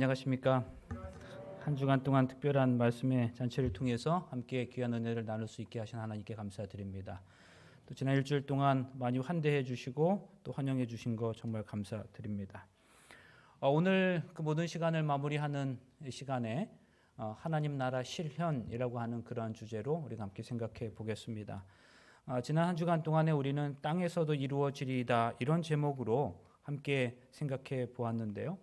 안녕하십니까. 한 주간 동안 특별한 말씀의 잔치를 통해서 함께 귀한 은혜를 나눌 수 있게 하신 하나님께 감사드립니다. 또 지난 일주일 동안 많이 환대해 주시고 또 환영해 주신 거 정말 감사드립니다. 오늘 그 모든 시간을 마무리하는 시간에 하나님 나라 실현이라고 하는 그러한 주제로 우리가 함께 생각해 보겠습니다. 지난 한 주간 동안에 우리는 땅에서도 이루어지리이다 이런 제목으로 함께 생각해 보았는데요.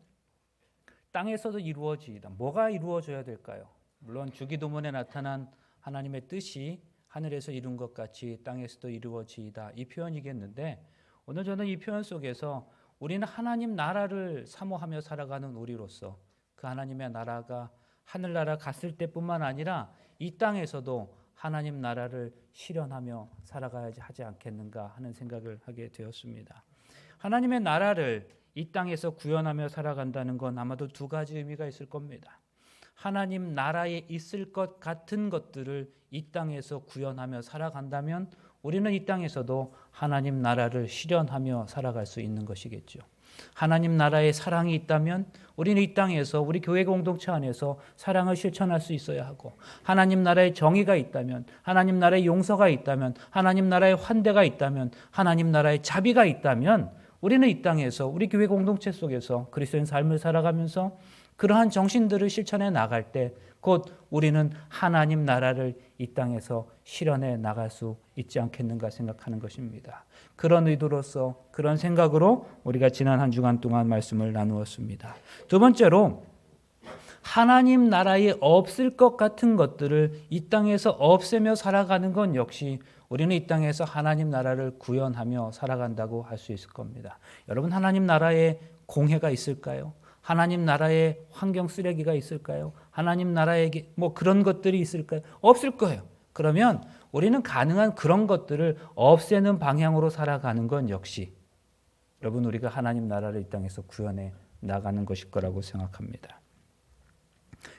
땅에서도 이루어지이다. 뭐가 이루어져야 될까요? 물론 주기도문에 나타난 하나님의 뜻이 하늘에서 이룬 것 같이 땅에서도 이루어지이다. 이 표현이겠는데 오늘 저는 이 표현 속에서 우리는 하나님 나라를 사모하며 살아가는 우리로서 그 하나님의 나라가 하늘나라 갔을 때뿐만 아니라 이 땅에서도 하나님 나라를 실현하며 살아가야지 하지 않겠는가 하는 생각을 하게 되었습니다. 하나님의 나라를 이 땅에서 구현하며 살아간다는 건 아마도 두 가지 의미가 있을 겁니다. 하나님 나라에 있을 것 같은 것들을 이 땅에서 구현하며 살아간다면 우리는 이 땅에서도 하나님 나라를 실현하며 살아갈 수 있는 것이겠죠. 하나님 나라의 사랑이 있다면 우리는 이 땅에서 우리 교회 공동체 안에서 사랑을 실천할 수 있어야 하고, 하나님 나라의 정의가 있다면, 하나님 나라의 용서가 있다면, 하나님 나라의 환대가 있다면, 하나님 나라의 자비가 있다면 우리는 이 땅에서 우리 교회 공동체 속에서 그리스도인 삶을 살아가면서 그러한 정신들을 실천해 나갈 때 곧 우리는 하나님 나라를 이 땅에서 실현해 나갈 수 있지 않겠는가 생각하는 것입니다. 그런 의도로서 그런 생각으로 우리가 지난 한 주간 동안 말씀을 나누었습니다. 두 번째로 하나님 나라에 없을 것 같은 것들을 이 땅에서 없애며 살아가는 건 역시 우리는 이 땅에서 하나님 나라를 구현하며 살아간다고 할 수 있을 겁니다. 여러분, 하나님 나라에 공해가 있을까요? 하나님 나라에 환경 쓰레기가 있을까요? 하나님 나라에게 그런 것들이 있을까요? 없을 거예요. 그러면 우리는 가능한 그런 것들을 없애는 방향으로 살아가는 건 역시 여러분, 우리가 하나님 나라를 이 땅에서 구현해 나가는 것일 거라고 생각합니다.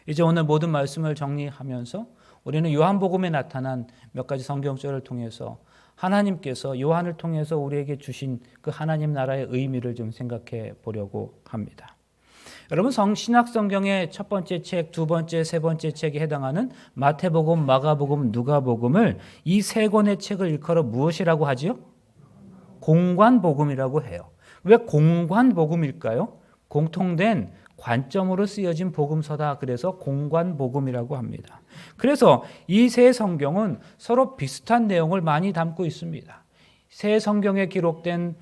이제 오늘 모든 말씀을 정리하면서 우리는 요한복음에 나타난 몇 가지 성경절을 통해서 하나님께서 요한을 통해서 우리에게 주신 그 하나님 나라의 의미를 좀 생각해 보려고 합니다. 여러분, 신약 성경의 첫 번째 책, 두 번째, 세 번째 책에 해당하는 마태복음, 마가복음, 누가복음을 이 세 권의 책을 일컬어 무엇이라고 하지요? 공관복음이라고 해요. 왜 공관복음일까요? 공통된 관점으로 쓰여진 복음서다. 그래서 공관복음이라고 합니다. 그래서 이 세 성경은 서로 비슷한 내용을 많이 담고 있습니다. 세 성경에 기록된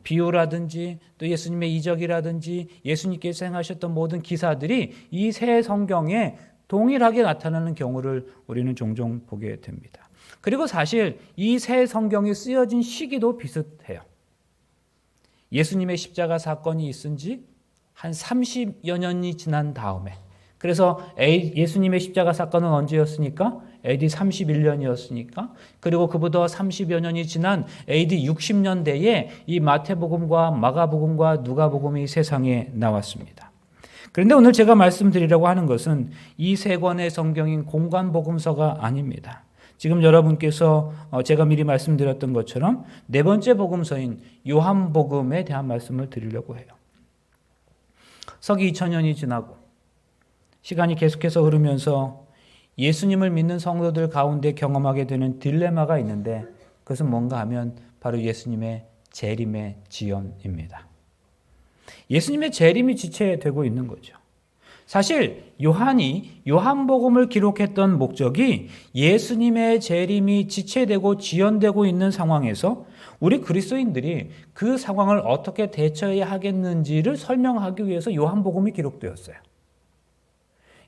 비유라든지 또 예수님의 이적이라든지 예수님께서 행하셨던 모든 기사들이 이 세 성경에 동일하게 나타나는 경우를 우리는 종종 보게 됩니다. 그리고 사실 이 세 성경이 쓰여진 시기도 비슷해요. 예수님의 십자가 사건이 있은 지 한 30여 년이 지난 다음에, 그래서 예수님의 십자가 사건은 언제였습니까? AD 31년이었으니까, 그리고 그보다 30여 년이 지난 AD 60년대에 이 마태복음과 마가복음과 누가복음이 세상에 나왔습니다. 그런데 오늘 제가 말씀드리려고 하는 것은 이 세 권의 성경인 공관복음서가 아닙니다. 지금 여러분께서 제가 미리 말씀드렸던 것처럼 네 번째 복음서인 요한복음에 대한 말씀을 드리려고 해요. 서기 2000년이 지나고 시간이 계속해서 흐르면서 예수님을 믿는 성도들 가운데 경험하게 되는 딜레마가 있는데 그것은 뭔가 하면 바로 예수님의 재림의 지연입니다. 예수님의 재림이 지체되고 있는 거죠. 사실 요한이 요한복음을 기록했던 목적이 예수님의 재림이 지체되고 지연되고 있는 상황에서 우리 그리스도인들이 그 상황을 어떻게 대처해야 하겠는지를 설명하기 위해서 요한복음이 기록되었어요.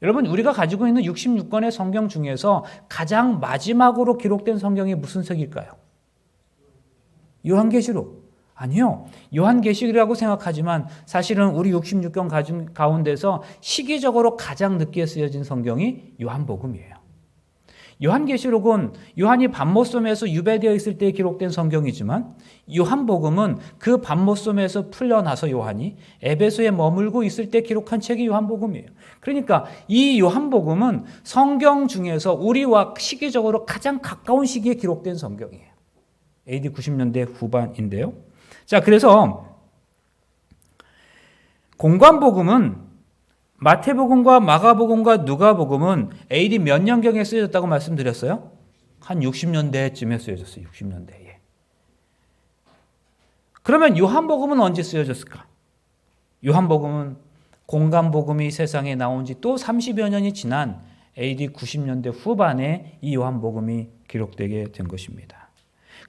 여러분, 우리가 가지고 있는 66권의 성경 중에서 가장 마지막으로 기록된 성경이 무슨 책일까요? 요한계시록. 아니요. 요한계시록이라고 생각하지만 사실은 우리 66권 가운데서 시기적으로 가장 늦게 쓰여진 성경이 요한복음이에요. 요한계시록은 요한이 밤모섬에서 유배되어 있을 때 기록된 성경이지만 요한복음은 그 밤모섬에서 풀려나서 요한이 에베소에 머물고 있을 때 기록한 책이 요한복음이에요. 그러니까 이 요한복음은 성경 중에서 우리와 시기적으로 가장 가까운 시기에 기록된 성경이에요. AD 90년대 후반인데요. 자, 그래서 공관복음은 마태복음과 마가복음과 누가복음은 AD 몇 년경에 쓰여졌다고 말씀드렸어요? 한 60년대쯤에 쓰여졌어요. 60년대에. 그러면 요한복음은 언제 쓰여졌을까? 요한복음은 공간복음이 세상에 나온 지 또 30여 년이 지난 AD 90년대 후반에 이 요한복음이 기록되게 된 것입니다.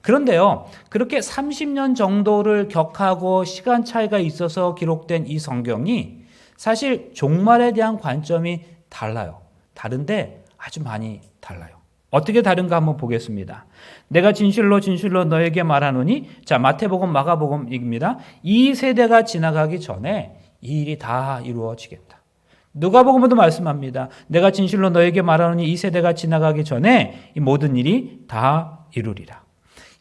그런데요, 그렇게 30년 정도를 격하고 시간 차이가 있어서 기록된 이 성경이 사실 종말에 대한 관점이 달라요. 다른데 아주 많이 달라요. 어떻게 다른가 한번 보겠습니다. 내가 진실로 진실로 너에게 말하노니, 자, 마태복음, 마가복음입니다. 이 세대가 지나가기 전에 이 일이 다 이루어지겠다. 누가복음에도 말씀합니다. 내가 진실로 너에게 말하노니 이 세대가 지나가기 전에 이 모든 일이 다 이루리라.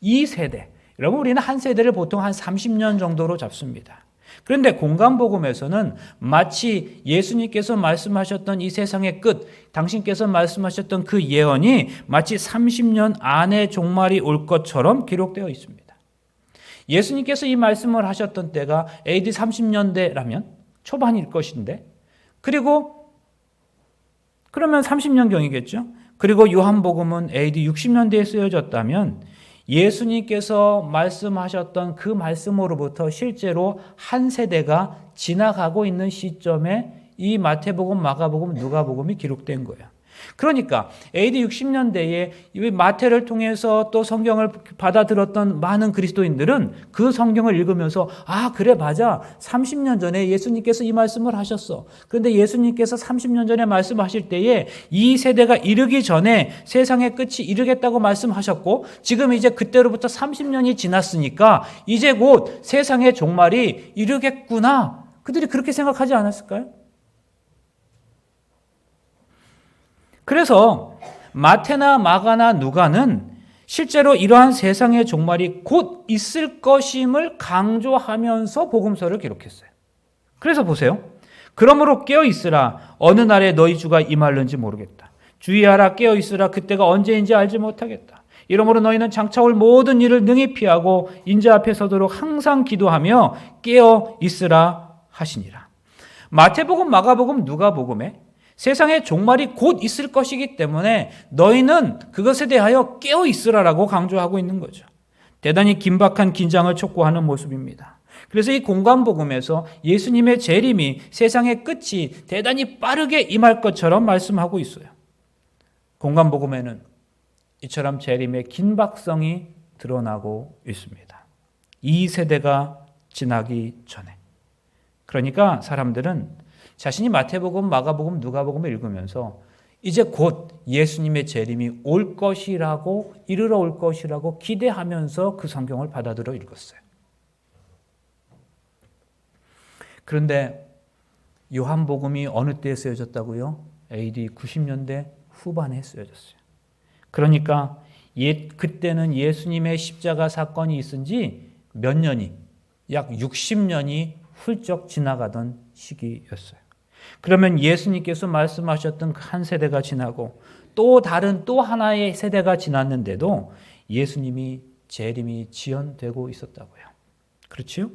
이 세대, 여러분 우리는 한 세대를 보통 한 30년 정도로 잡습니다. 그런데 공간복음에서는 마치 예수님께서 말씀하셨던 이 세상의 끝, 당신께서 말씀하셨던 그 예언이 마치 30년 안에 종말이 올 것처럼 기록되어 있습니다. 예수님께서 이 말씀을 하셨던 때가 AD 30년대라면 초반일 것인데, 그리고 그러면 30년경이겠죠. 그리고 요한복음은 AD 60년대에 쓰여졌다면 예수님께서 말씀하셨던 그 말씀으로부터 실제로 한 세대가 지나가고 있는 시점에 이 마태복음, 마가복음, 누가복음이 기록된 거예요. 그러니까 AD 60년대에 마태를 통해서 또 성경을 받아들였던 많은 그리스도인들은 그 성경을 읽으면서 아, 그래 맞아. 30년 전에 예수님께서 이 말씀을 하셨어. 그런데 예수님께서 30년 전에 말씀하실 때에 이 세대가 이르기 전에 세상의 끝이 이르겠다고 말씀하셨고, 지금 이제 그때로부터 30년이 지났으니까 이제 곧 세상의 종말이 이르겠구나. 그들이 그렇게 생각하지 않았을까요? 그래서 마태나 마가나 누가는 실제로 이러한 세상의 종말이 곧 있을 것임을 강조하면서 복음서를 기록했어요. 그래서 보세요. 그러므로 깨어 있으라. 어느 날에 너희 주가 임할는지 모르겠다. 주의하라. 깨어 있으라. 그때가 언제인지 알지 못하겠다. 이러므로 너희는 장차 올 모든 일을 능히 피하고 인자 앞에 서도록 항상 기도하며 깨어 있으라 하시니라. 마태복음, 마가복음, 누가복음에 세상에 종말이 곧 있을 것이기 때문에 너희는 그것에 대하여 깨어 있으라라고 강조하고 있는 거죠. 대단히 긴박한 긴장을 촉구하는 모습입니다. 그래서 이 공간복음에서 예수님의 재림이 세상의 끝이 대단히 빠르게 임할 것처럼 말씀하고 있어요. 공간복음에는 이처럼 재림의 긴박성이 드러나고 있습니다. 이 세대가 지나기 전에. 그러니까 사람들은 자신이 마태복음, 마가복음, 누가복음을 읽으면서 이제 곧 예수님의 재림이 올 것이라고, 이르러 올 것이라고 기대하면서 그 성경을 받아들여 읽었어요. 그런데 요한복음이 어느 때에 쓰여졌다고요? AD 90년대 후반에 쓰여졌어요. 그러니까 그때는 예수님의 십자가 사건이 있은 지 몇 년이, 약 60년이 훌쩍 지나가던 시기였어요. 그러면 예수님께서 말씀하셨던 한 세대가 지나고 또 다른 또 하나의 세대가 지났는데도 예수님이 재림이 지연되고 있었다고요. 그렇지요?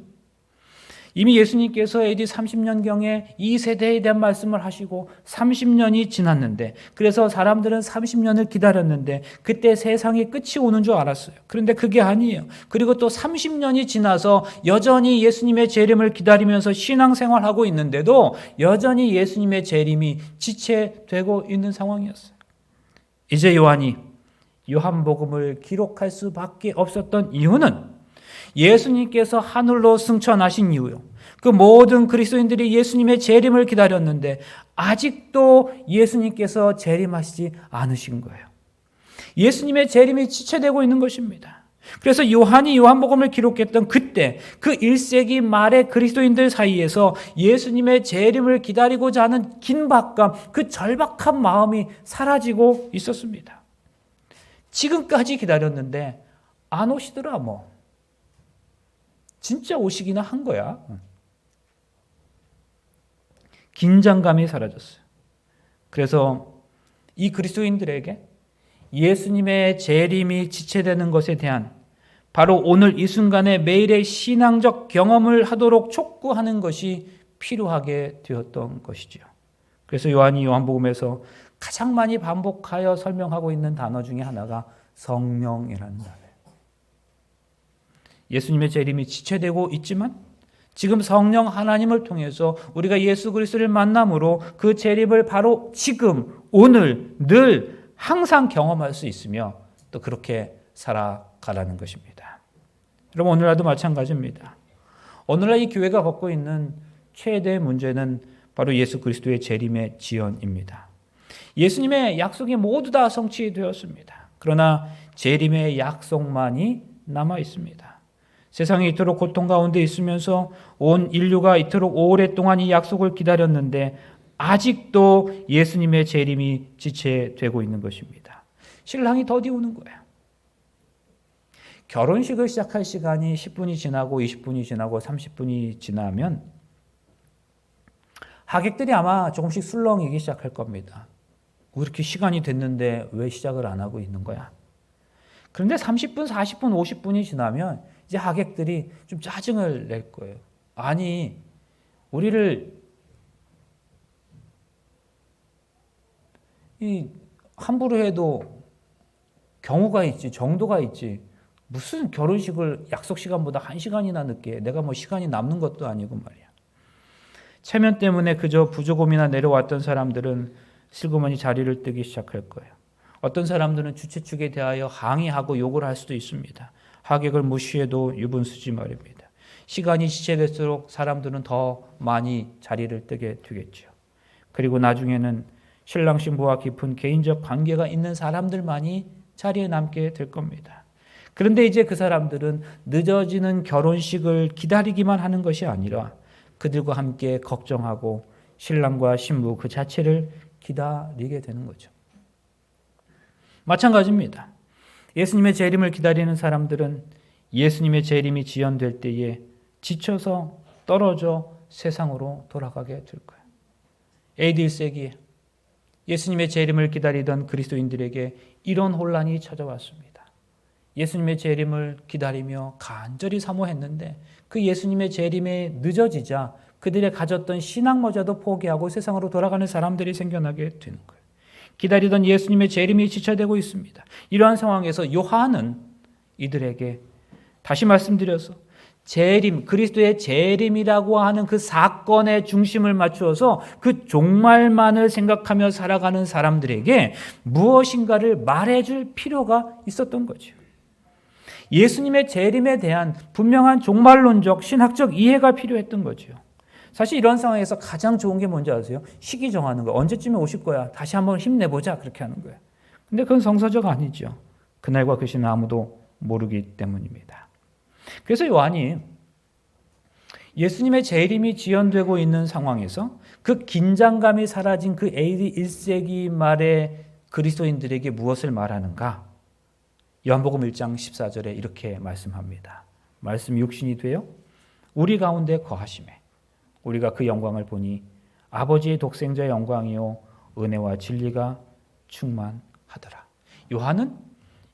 이미 예수님께서 AD 30년경에 이 세대에 대한 말씀을 하시고 30년이 지났는데, 그래서 사람들은 30년을 기다렸는데 그때 세상의 끝이 오는 줄 알았어요. 그런데 그게 아니에요. 그리고 또 30년이 지나서 여전히 예수님의 재림을 기다리면서 신앙생활하고 있는데도 여전히 예수님의 재림이 지체되고 있는 상황이었어요. 이제 요한이 요한복음을 기록할 수밖에 없었던 이유는 예수님께서 하늘로 승천하신 이후요, 그 모든 그리스도인들이 예수님의 재림을 기다렸는데 아직도 예수님께서 재림하시지 않으신 거예요. 예수님의 재림이 지체되고 있는 것입니다. 그래서 요한이 요한복음을 기록했던 그때 그 1세기 말의 그리스도인들 사이에서 예수님의 재림을 기다리고자 하는 긴박감, 그 절박한 마음이 사라지고 있었습니다. 지금까지 기다렸는데 안 오시더라 뭐. 진짜 오시기나 한 거야. 긴장감이 사라졌어요. 그래서 이 그리스도인들에게 예수님의 재림이 지체되는 것에 대한 바로 오늘 이 순간에 매일의 신앙적 경험을 하도록 촉구하는 것이 필요하게 되었던 것이지요. 그래서 요한이 요한복음에서 가장 많이 반복하여 설명하고 있는 단어 중에 하나가 성령이라는 단어예요. 예수님의 재림이 지체되고 있지만 지금 성령 하나님을 통해서 우리가 예수 그리스도를 만남으로 그 재림을 바로 지금, 오늘, 늘 항상 경험할 수 있으며 또 그렇게 살아가라는 것입니다. 여러분, 오늘날도 마찬가지입니다. 오늘날 이 교회가 겪고 있는 최대의 문제는 바로 예수 그리스도의 재림의 지연입니다. 예수님의 약속이 모두 다 성취되었습니다. 그러나 재림의 약속만이 남아 있습니다. 세상이 이토록 고통 가운데 있으면서 온 인류가 이토록 오랫동안 이 약속을 기다렸는데 아직도 예수님의 재림이 지체되고 있는 것입니다. 신랑이 더디 오는 거예요. 결혼식을 시작할 시간이 10분이 지나고 20분이 지나고 30분이 지나면 하객들이 아마 조금씩 술렁이기 시작할 겁니다. 왜 이렇게 시간이 됐는데 왜 시작을 안 하고 있는 거야? 그런데 30분, 40분, 50분이 지나면 이제 하객들이 좀 짜증을 낼 거예요. 아니, 우리를 함부로 해도 경우가 있지, 정도가 있지. 무슨 결혼식을 약속 시간보다 1시간이나 늦게 해. 내가 뭐 시간이 남는 것도 아니고 말이야. 체면 때문에 그저 부조금이나 내려왔던 사람들은 슬그머니 자리를 뜨기 시작할 거예요. 어떤 사람들은 주최 측에 대하여 항의하고 욕을 할 수도 있습니다. 하객을 무시해도 유분수지 말입니다. 시간이 지체될수록 사람들은 더 많이 자리를 뜨게 되겠죠. 그리고 나중에는 신랑 신부와 깊은 개인적 관계가 있는 사람들만이 자리에 남게 될 겁니다. 그런데 이제 그 사람들은 늦어지는 결혼식을 기다리기만 하는 것이 아니라 그들과 함께 걱정하고 신랑과 신부 그 자체를 기다리게 되는 거죠. 마찬가지입니다. 예수님의 재림을 기다리는 사람들은 예수님의 재림이 지연될 때에 지쳐서 떨어져 세상으로 돌아가게 될 거예요. AD 1세기에 예수님의 재림을 기다리던 그리스도인들에게 이런 혼란이 찾아왔습니다. 예수님의 재림을 기다리며 간절히 사모했는데 그 예수님의 재림에 늦어지자 그들의 가졌던 신앙모자도 포기하고 세상으로 돌아가는 사람들이 생겨나게 되는 거예요. 기다리던 예수님의 재림이 지체되고 있습니다. 이러한 상황에서 요한은 이들에게 다시 말씀드려서 재림, 그리스도의 재림이라고 하는 그 사건의 중심을 맞추어서 그 종말만을 생각하며 살아가는 사람들에게 무엇인가를 말해줄 필요가 있었던 거죠. 예수님의 재림에 대한 분명한 종말론적, 신학적 이해가 필요했던 거죠. 사실 이런 상황에서 가장 좋은 게 뭔지 아세요? 시기 정하는 거예요. 언제쯤에 오실 거야? 다시 한번 힘내보자. 그렇게 하는 거예요. 근데 그건 성서적 아니죠. 그날과 그 시는 아무도 모르기 때문입니다. 그래서 요한이 예수님의 재림이 지연되고 있는 상황에서 그 긴장감이 사라진 그 AD 1세기 말의 그리스도인들에게 무엇을 말하는가? 요한복음 1장 14절에 이렇게 말씀합니다. 말씀 육신이 되어 우리 가운데 거하심에 우리가 그 영광을 보니 아버지의 독생자의 영광이요 은혜와 진리가 충만하더라. 요한은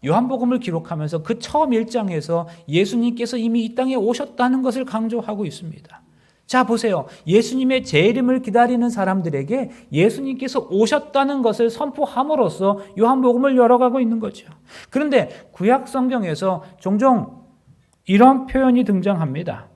요한복음을 기록하면서 그 처음 1장에서 예수님께서 이미 이 땅에 오셨다는 것을 강조하고 있습니다. 자, 보세요. 예수님의 재림을 기다리는 사람들에게 예수님께서 오셨다는 것을 선포함으로써 요한복음을 열어가고 있는 거죠. 그런데 구약 성경에서 종종 이런 표현이 등장합니다.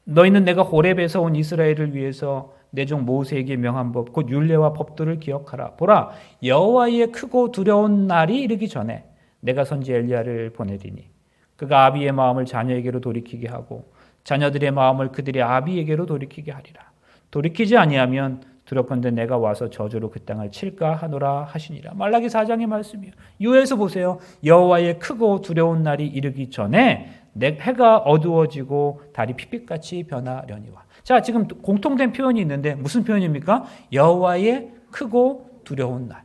너희는 내가 호렙에서 온 이스라엘을 위해서 내 종 모세에게 명한 법 곧 율례와 법도를 기억하라. 보라, 여호와의 크고 두려운 날이 이르기 전에 내가 선지 엘리야를 보내리니 그가 아비의 마음을 자녀에게로 돌이키게 하고 자녀들의 마음을 그들의 아비에게로 돌이키게 하리라. 돌이키지 아니하면 두렵건대 내가 와서 저주로 그 땅을 칠까 하노라 하시니라. 말라기 4장의 말씀이에요. 유에서 보세요. 여호와의 크고 두려운 날이 이르기 전에 내 해가 어두워지고 달이 핏빛같이 변하려니와. 자, 지금 공통된 표현이 있는데 무슨 표현입니까? 여호와의 크고 두려운 날.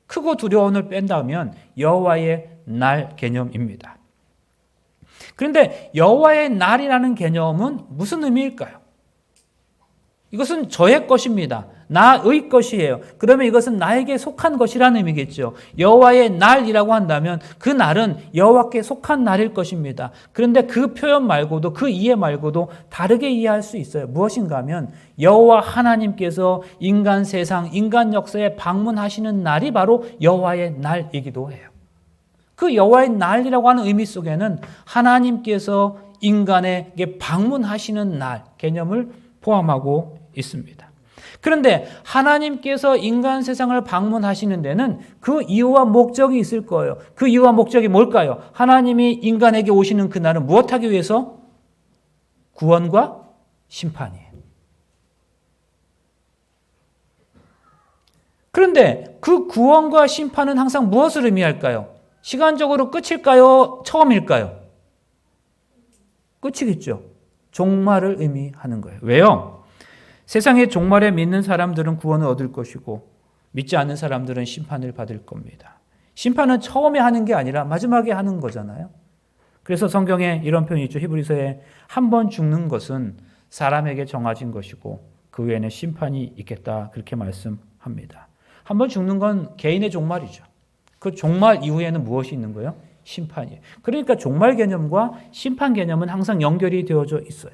크고 두려움을 뺀다면 여호와의 날 개념입니다. 그런데 여호와의 날이라는 개념은 무슨 의미일까요? 이것은 저의 것입니다. 나의 것이에요. 그러면 이것은 나에게 속한 것이라는 의미겠죠. 여호와의 날이라고 한다면 그 날은 여호와께 속한 날일 것입니다. 그런데 그 표현 말고도 그 이해 말고도 다르게 이해할 수 있어요. 무엇인가 하면 여호와 하나님께서 인간 세상, 인간 역사에 방문하시는 날이 바로 여호와의 날이기도 해요. 그 여호와의 날이라고 하는 의미 속에는 하나님께서 인간에게 방문하시는 날 개념을 포함하고 있습니다. 그런데 하나님께서 인간 세상을 방문하시는 데는 그 이유와 목적이 있을 거예요. 그 이유와 목적이 뭘까요? 하나님이 인간에게 오시는 그날은 무엇하기 위해서? 구원과 심판이에요. 그런데 그 구원과 심판은 항상 무엇을 의미할까요? 시간적으로 끝일까요? 처음일까요? 끝이겠죠. 종말을 의미하는 거예요. 왜요? 세상의 종말에 믿는 사람들은 구원을 얻을 것이고 믿지 않는 사람들은 심판을 받을 겁니다. 심판은 처음에 하는 게 아니라 마지막에 하는 거잖아요. 그래서 성경에 이런 표현이 있죠. 히브리서에 한 번 죽는 것은 사람에게 정해진 것이고 그 외에는 심판이 있겠다. 그렇게 말씀합니다. 한 번 죽는 건 개인의 종말이죠. 그 종말 이후에는 무엇이 있는 거예요? 심판이에요. 그러니까 종말 개념과 심판 개념은 항상 연결이 되어져 있어요.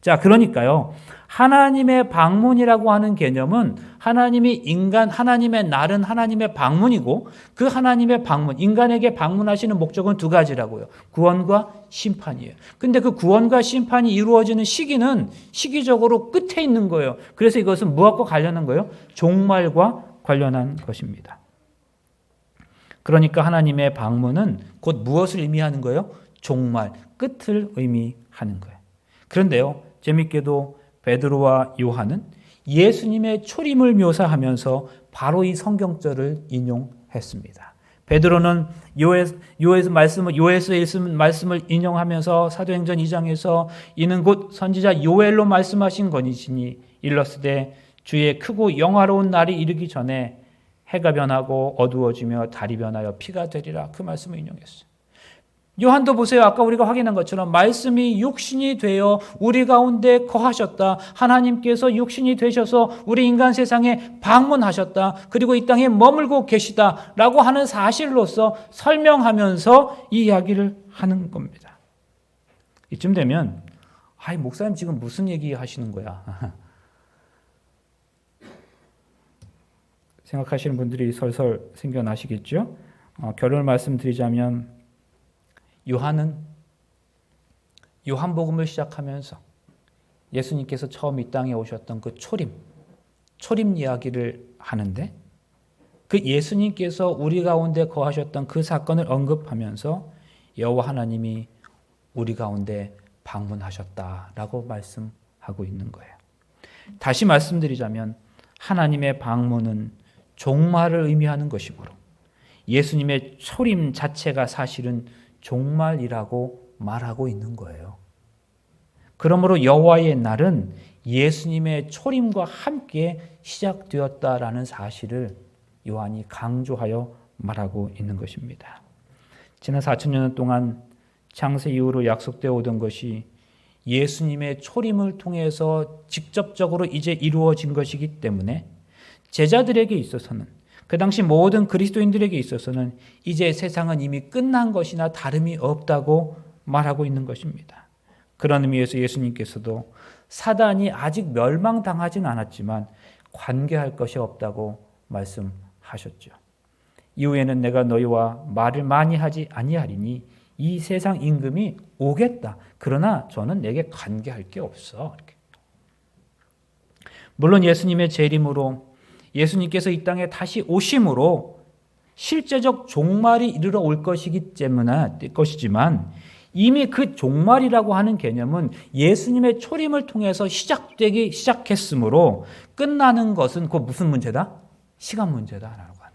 자, 그러니까요. 하나님의 방문이라고 하는 개념은 하나님의 날은 하나님의 방문이고 그 하나님의 방문, 인간에게 방문하시는 목적은 두 가지라고요. 구원과 심판이에요. 근데 그 구원과 심판이 이루어지는 시기는 시기적으로 끝에 있는 거예요. 그래서 이것은 무엇과 관련한 거예요? 종말과 관련한 것입니다. 그러니까 하나님의 방문은 곧 무엇을 의미하는 거예요? 종말, 끝을 의미하는 거예요. 그런데요, 재밌게도 베드로와 요한은 예수님의 초림을 묘사하면서 바로 이 성경절을 인용했습니다. 베드로는 요에서 말씀을 인용하면서 사도행전 2장에서 이는 곧 선지자 요엘로 말씀하신 것이니 일렀으되 주의 크고 영화로운 날이 이르기 전에 해가 변하고 어두워지며 달이 변하여 피가 되리라. 그 말씀을 인용했어요. 요한도 보세요. 아까 우리가 확인한 것처럼 말씀이 육신이 되어 우리 가운데 거하셨다. 하나님께서 육신이 되셔서 우리 인간 세상에 방문하셨다. 그리고 이 땅에 머물고 계시다. 라고 하는 사실로서 설명하면서 이 이야기를 하는 겁니다. 이쯤 되면 목사님 지금 무슨 얘기 하시는 거야? 생각하시는 분들이 설설 생겨나시겠죠? 결론을 말씀드리자면 요한은 요한복음을 시작하면서 예수님께서 처음 이 땅에 오셨던 그 초림 이야기를 하는데 그 예수님께서 우리 가운데 거하셨던 그 사건을 언급하면서 여호와 하나님이 우리 가운데 방문하셨다라고 말씀하고 있는 거예요. 다시 말씀드리자면 하나님의 방문은 종말을 의미하는 것이므로 예수님의 초림 자체가 사실은 종말이라고 말하고 있는 거예요. 그러므로 여호와의 날은 예수님의 초림과 함께 시작되었다라는 사실을 요한이 강조하여 말하고 있는 것입니다. 지난 4,000년 동안 창세 이후로 약속되어 오던 것이 예수님의 초림을 통해서 직접적으로 이제 이루어진 것이기 때문에 제자들에게 있어서는 그 당시 모든 그리스도인들에게 있어서는 이제 세상은 이미 끝난 것이나 다름이 없다고 말하고 있는 것입니다. 그런 의미에서 예수님께서도 사단이 아직 멸망당하진 않았지만 관계할 것이 없다고 말씀하셨죠. 이후에는 내가 너희와 말을 많이 하지 아니하리니 이 세상 임금이 오겠다. 그러나 저는 내게 관계할 게 없어. 이렇게. 물론 예수님의 재림으로 예수님께서 이 땅에 다시 오심으로 실제적 종말이 이르러 올 것이지만 이미 그 종말이라고 하는 개념은 예수님의 초림을 통해서 시작되기 시작했으므로 끝나는 것은 곧 무슨 문제다? 시간 문제다라고 하는 거예요.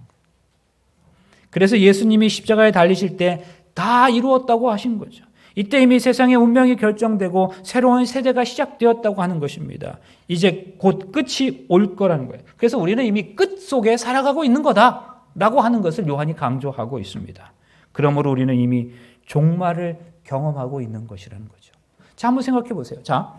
그래서 예수님이 십자가에 달리실 때 다 이루었다고 하신 거죠. 이때 이미 세상의 운명이 결정되고 새로운 세대가 시작되었다고 하는 것입니다. 이제 곧 끝이 올 거라는 거예요. 그래서 우리는 이미 끝 속에 살아가고 있는 거다라고 하는 것을 요한이 강조하고 있습니다. 그러므로 우리는 이미 종말을 경험하고 있는 것이라는 거죠. 자, 한번 생각해 보세요. 자,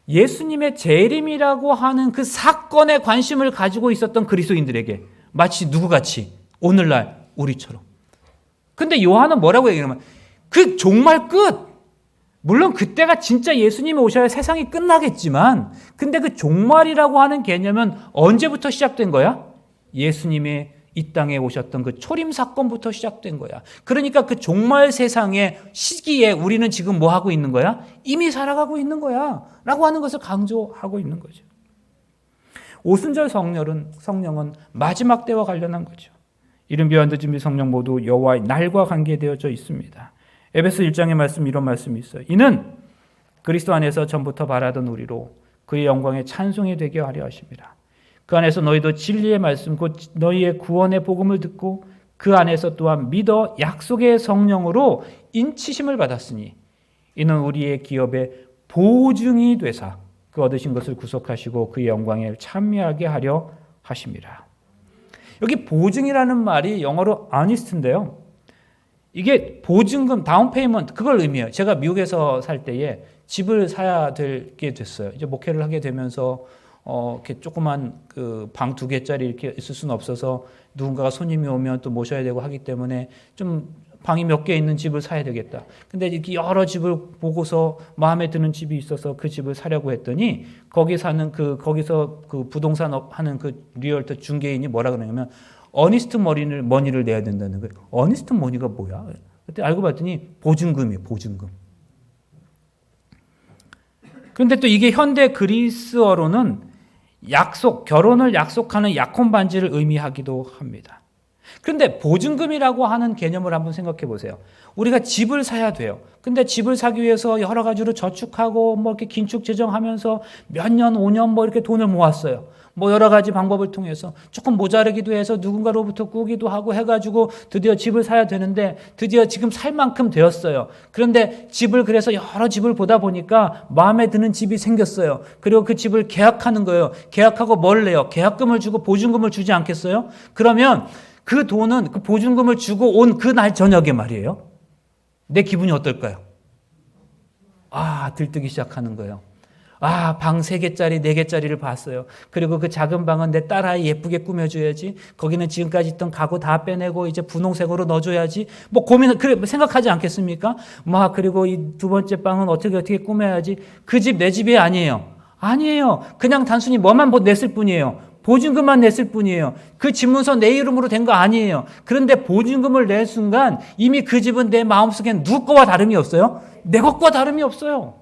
예수님의 재림이라고 하는 그 사건에 관심을 가지고 있었던 그리스도인들에게 마치 누구같이 오늘날 우리처럼. 근데 요한은 뭐라고 얘기하냐면 그 종말 끝. 물론 그때가 진짜 예수님이 오셔야 세상이 끝나겠지만 근데 그 종말이라고 하는 개념은 언제부터 시작된 거야? 예수님의 이 땅에 오셨던 그 초림 사건부터 시작된 거야. 그러니까 그 종말 세상의 시기에 우리는 지금 뭐 하고 있는 거야? 이미 살아가고 있는 거야. 라고 하는 것을 강조하고 있는 거죠. 오순절 성령은 마지막 때와 관련한 거죠. 이른 비와 늦은 비 성령 모두 여호와의 날과 관계되어져 있습니다. 에베소 1장의 말씀 이런 말씀이 있어요. 이는 그리스도 안에서 전부터 바라던 우리로 그의 영광의 찬송이 되게 하려 하심이라. 그 안에서 너희도 진리의 말씀 곧 너희의 구원의 복음을 듣고 그 안에서 또한 믿어 약속의 성령으로 인치심을 받았으니 이는 우리의 기업의 보증이 되사 그 얻으신 것을 구속하시고 그의 영광에 참여하게 하려 하심이라. 여기 보증이라는 말이 영어로 earnest인데요. 이게 보증금, 다운 페이먼트 그걸 의미해요. 제가 미국에서 살 때에 집을 사야 되게 됐어요. 이제 목회를 하게 되면서 이렇게 조그만 그 방 2개짜리 이렇게 있을 수는 없어서 누군가가 손님이 오면 또 모셔야 되고 하기 때문에 좀 방이 몇 개 있는 집을 사야 되겠다. 근데 이렇게 여러 집을 보고서 마음에 드는 집이 있어서 그 집을 사려고 했더니 거기서 그 부동산 하는 그 리얼터 중개인이 뭐라 그러냐면 어니스트 머니를 내야 된다는 거예요. 어니스트 머니가 뭐야? 그때 알고 봤더니 보증금이에요. 보증금. 그런데 또 이게 현대 그리스어로는 결혼을 약속하는 약혼 반지를 의미하기도 합니다. 그런데 보증금이라고 하는 개념을 한번 생각해 보세요. 우리가 집을 사야 돼요. 근데 집을 사기 위해서 여러 가지로 저축하고 뭐 이렇게 긴축 재정하면서 몇 년, 5년 뭐 이렇게 돈을 모았어요. 뭐 여러 가지 방법을 통해서 조금 모자르기도 해서 누군가로부터 꾸기도 하고 해가지고 드디어 집을 사야 되는데 드디어 지금 살 만큼 되었어요. 그런데 그래서 여러 집을 보다 보니까 마음에 드는 집이 생겼어요. 그리고 그 집을 계약하는 거예요. 계약하고 뭘 내요? 계약금을 주고 보증금을 주지 않겠어요? 그러면 그 돈은 그 보증금을 주고 온 그 날 저녁에 말이에요. 내 기분이 어떨까요? 들뜨기 시작하는 거예요. 방 3개짜리, 4개짜리를 봤어요. 그리고 그 작은 방은 내 딸아이 예쁘게 꾸며줘야지. 거기는 지금까지 있던 가구 다 빼내고 이제 분홍색으로 넣어줘야지. 그래, 생각하지 않겠습니까? 그리고 이 2번째 방은 어떻게 꾸며야지. 그 집 내 집이 아니에요. 아니에요. 그냥 단순히 뭐만 냈을 뿐이에요. 보증금만 냈을 뿐이에요. 그 집문서 내 이름으로 된 거 아니에요. 그런데 보증금을 낼 순간 이미 그 집은 내 마음속엔 누구 거와 다름이 없어요? 내 것과 다름이 없어요.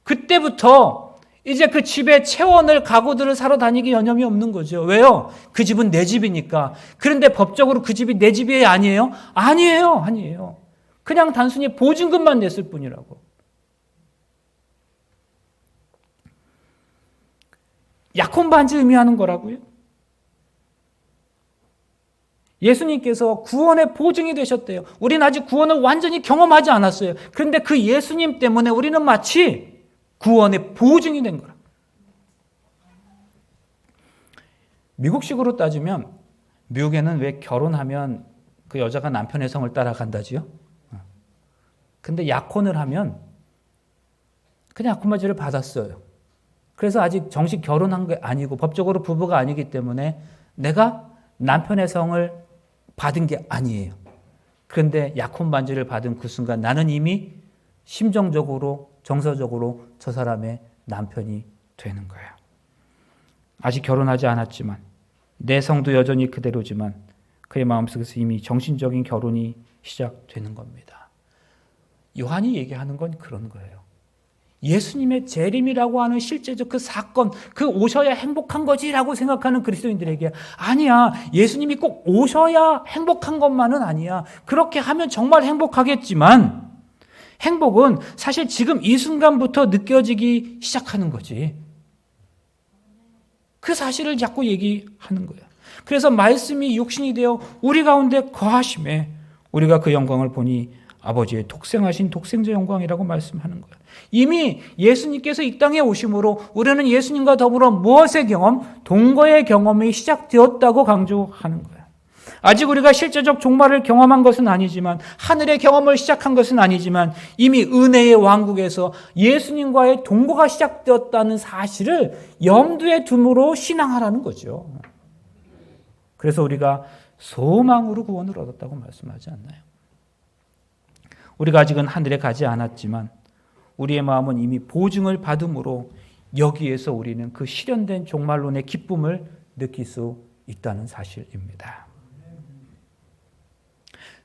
그때부터 이제 그 집에 채워넣을 가구들을 사러 다니기 여념이 없는 거죠. 왜요? 그 집은 내 집이니까. 그런데 법적으로 그 집이 내 집이 아니에요? 아니에요. 그냥 단순히 보증금만 냈을 뿐이라고. 약혼 반지 의미하는 거라고요. 예수님께서 구원의 보증이 되셨대요. 우리는 아직 구원을 완전히 경험하지 않았어요. 그런데 그 예수님 때문에 우리는 마치 구원의 보증이 된 거라. 미국식으로 따지면 미국에는 왜 결혼하면 그 여자가 남편의 성을 따라간다지요? 근데 약혼을 하면 그냥 약혼반지를 받았어요. 그래서 아직 정식 결혼한 게 아니고 법적으로 부부가 아니기 때문에 내가 남편의 성을 받은 게 아니에요. 그런데 약혼반지를 받은 그 순간 나는 이미 심정적으로 정서적으로 저 사람의 남편이 되는 거예요. 아직 결혼하지 않았지만 내 성도 여전히 그대로지만 그의 마음속에서 이미 정신적인 결혼이 시작되는 겁니다. 요한이 얘기하는 건 그런 거예요. 예수님의 재림이라고 하는 실제적 그 사건, 그 오셔야 행복한 거지라고 생각하는 그리스도인들에게 아니야. 예수님이 꼭 오셔야 행복한 것만은 아니야. 그렇게 하면 정말 행복하겠지만 행복은 사실 지금 이 순간부터 느껴지기 시작하는 거지. 그 사실을 자꾸 얘기하는 거예요. 그래서 말씀이 육신이 되어 우리 가운데 거하심에 우리가 그 영광을 보니 아버지의 독생하신 독생자 영광이라고 말씀하는 거예요. 이미 예수님께서 이 땅에 오심으로 우리는 예수님과 더불어 무엇의 경험? 동거의 경험이 시작되었다고 강조하는 거예요. 아직 우리가 실제적 종말을 경험한 것은 아니지만, 하늘의 경험을 시작한 것은 아니지만, 이미 은혜의 왕국에서 예수님과의 동거가 시작되었다는 사실을 염두에 둠으로 신앙하라는 거죠. 그래서 우리가 소망으로 구원을 얻었다고 말씀하지 않나요? 우리가 아직은 하늘에 가지 않았지만 우리의 마음은 이미 보증을 받음으로 여기에서 우리는 그 실현된 종말론의 기쁨을 느낄 수 있다는 사실입니다.